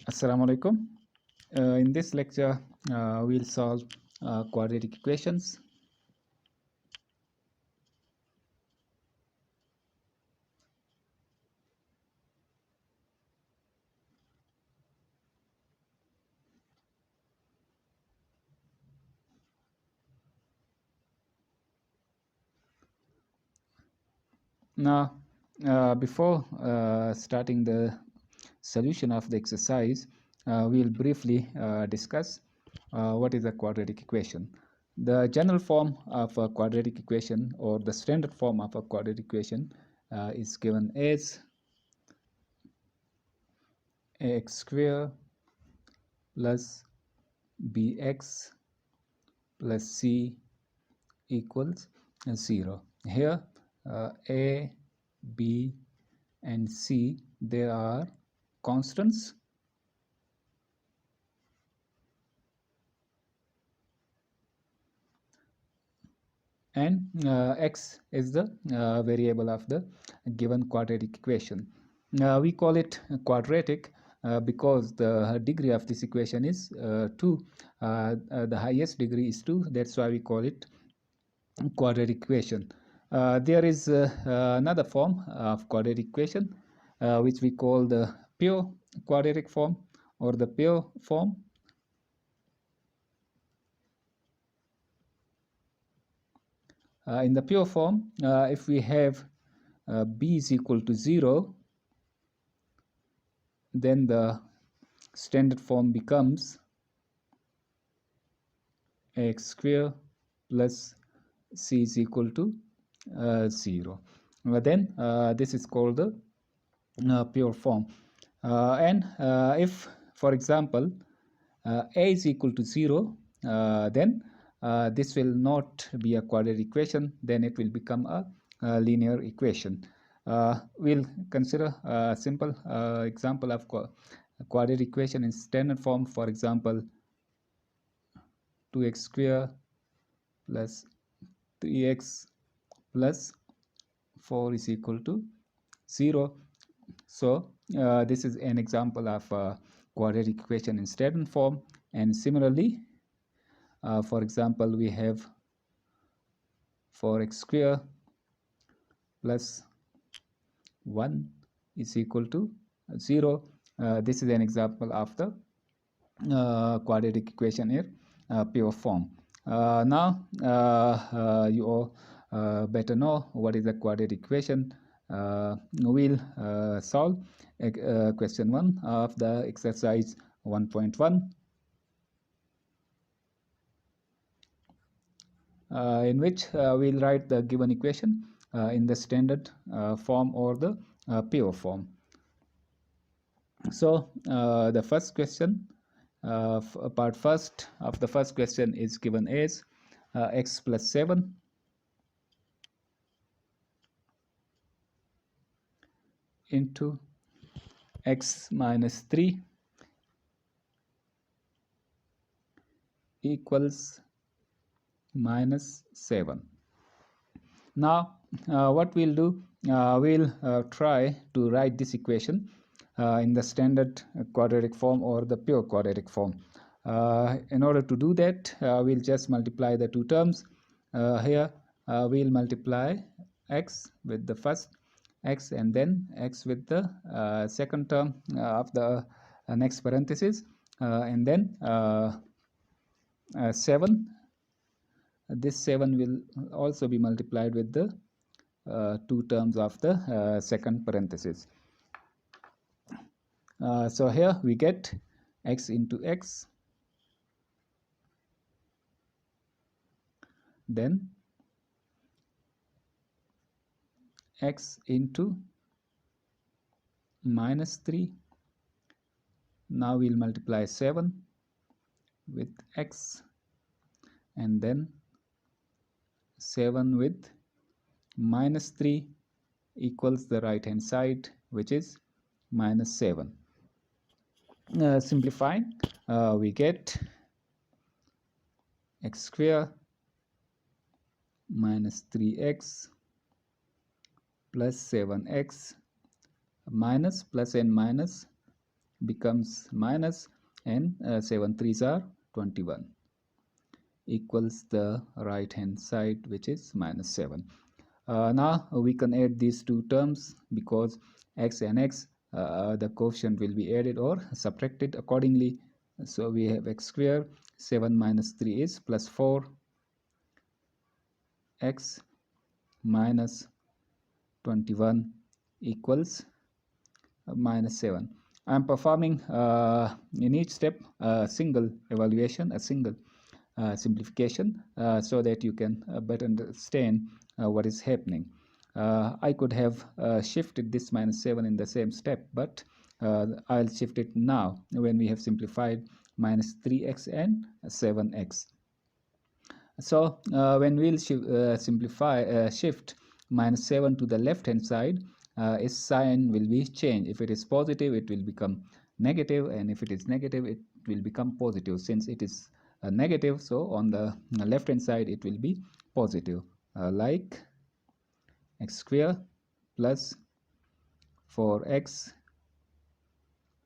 Assalamu alaikum. In this lecture, we'll solve quadratic equations. Now, before starting the solution of the exercise, we'll briefly discuss what is a quadratic equation. The general form of a quadratic equation, or the standard form of a quadratic equation, is given as ax square plus bx plus c equals 0. Here a, b and c, they are constants, and x is the variable of the given quadratic equation. We call it quadratic because the degree of this equation is 2. The highest degree is 2. That's why we call it quadratic equation. There is another form of quadratic equation which we call the pure quadratic form or the pure form. In the pure form, if we have b is equal to 0, then the standard form becomes x square plus c is equal to 0. Then this is called the pure form. And if, for example, a is equal to 0, then this will not be a quadratic equation, then it will become a linear equation. We'll consider a simple example of quadratic equation in standard form. For example, 2x square plus 3x plus 4 is equal to 0. So this is an example of quadratic equation in standard form. And similarly, for example, we have 4x square plus 1 is equal to 0. This is an example of the quadratic equation in pure form. Now you all better know what is a quadratic equation. We'll solve question 1 of the exercise 1.1. In which we'll write the given equation in the standard form or the pure form. So the first question, part first of the first question is given as x plus 7 into x minus 3 equals minus 7. Now what we'll do, we'll try to write this equation in the standard quadratic form or the pure quadratic form. In order to do that, we'll just multiply the two terms. Here we'll multiply x with the first x and then x with the second term of the next parenthesis, and then 7. This 7 will also be multiplied with the two terms of the second parenthesis. So here we get x into x, then x into minus 3. Now we'll multiply 7 with x and then 7 with minus 3 equals the right hand side, which is minus 7. Simplifying, we get x square minus 3x plus 7x minus plus and minus becomes minus, and 7 3s are 21, equals the right hand side, which is minus 7. Now we can add these two terms because x and x, the coefficient will be added or subtracted accordingly. So we have x square, 7 minus 3 is plus 4, x minus 21 equals minus 7. I am performing in each step a single evaluation, a single simplification, so that you can better understand what is happening. I could have shifted this minus 7 in the same step, but I'll shift it now when we have simplified minus 3x and 7x. So when we'll shift minus 7 to the left hand side, its sign will be changed. If it is positive, it will become negative, and if it is negative, it will become positive. Since it is negative, so on the left hand side it will be positive, like x square plus 4x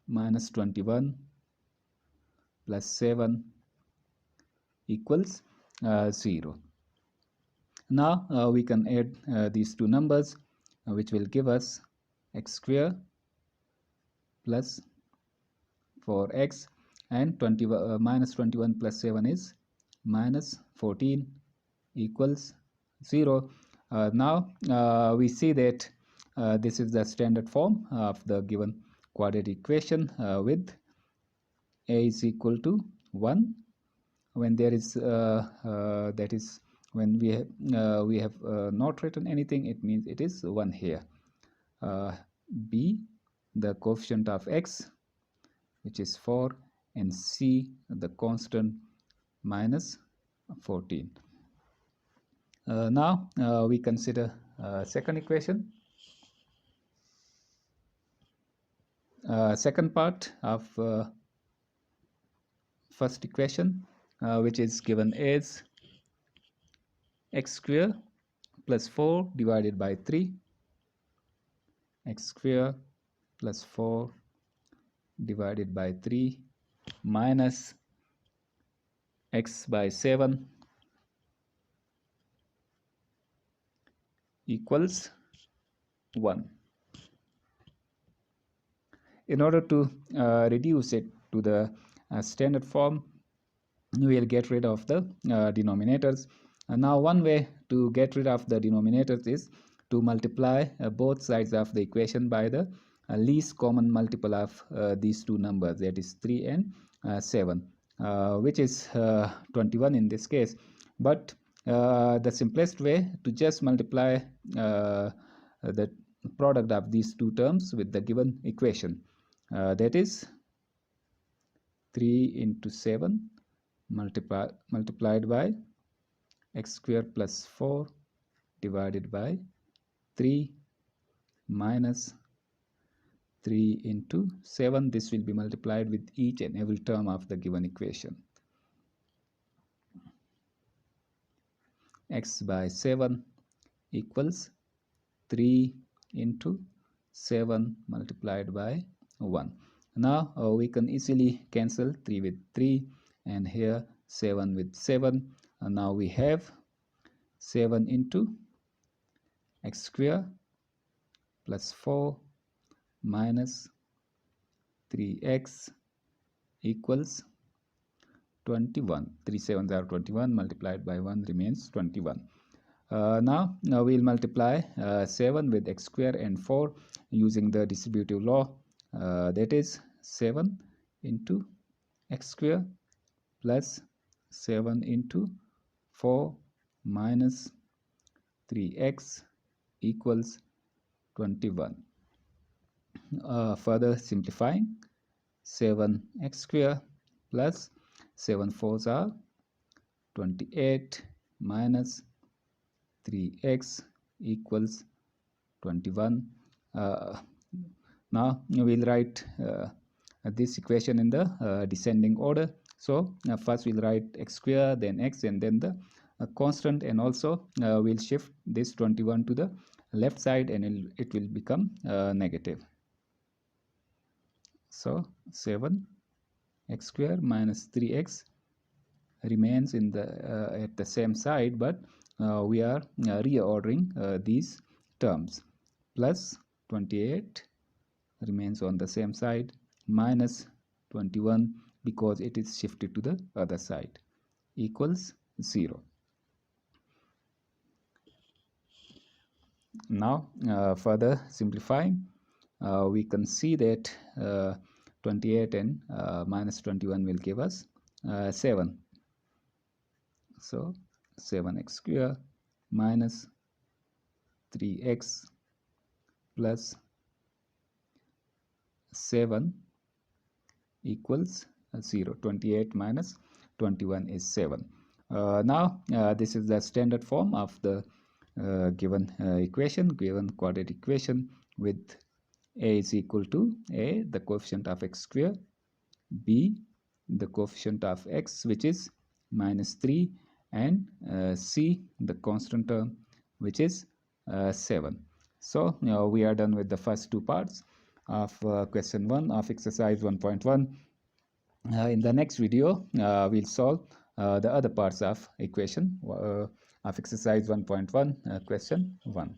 minus 21 plus 7 equals 0. Now we can add these two numbers, which will give us x square plus 4x, and minus 21 plus 7 is minus 14 equals 0. Now we see that this is the standard form of the given quadratic equation with a is equal to 1 when there is that is when we have not written anything, it means it is 1 here. B, the coefficient of x, which is 4, and C, the constant, minus 14. Now we consider second equation. Second part of first equation, which is given as x square plus 4 divided by 3, x square plus 4 divided by 3 minus x by 7 equals 1. In order to reduce it to the standard form, we will get rid of the denominators. Now one way to get rid of the denominators is to multiply both sides of the equation by the least common multiple of these two numbers, that is 3 and 7, which is 21 in this case. But the simplest way to just multiply the product of these two terms with the given equation, that is 3 into 7 multiplied by x square plus 4 divided by 3 minus 3 into 7. This will be multiplied with each and every term of the given equation. X by 7 equals 3 into 7 multiplied by 1. Now we can easily cancel 3 with 3, and here 7 with 7. And now we have 7 into x square plus 4 minus 3x equals 21. 3 7s are 21, multiplied by 1 remains 21. Now we'll multiply 7 with x square and 4 using the distributive law, that is 7 into x square plus 7 into 4 minus 3x equals 21. Further simplifying, 7x square plus 7 4s are 28 minus 3x equals 21. Now we'll write this equation in the descending order. So first we'll write x square, then x, and then the constant, and also we'll shift this 21 to the left side, and it will become negative. So 7 x square minus 3x remains in the at the same side, but we are reordering these terms. Plus 28 remains on the same side, minus 21 because it is shifted to the other side, equals 0. Now further simplifying, we can see that 28 and minus 21 will give us 7. So 7x square minus 3x plus 7 equals 0. 28 minus 21 is 7. Now this is the standard form of the given quadratic equation, with a is equal to a, the coefficient of x square, b, the coefficient of x, which is minus 3, and c, the constant term, which is 7. So we are done with the first two parts of question 1 of exercise 1.1. In the next video we'll solve the other parts of equation of exercise 1.1 question 1.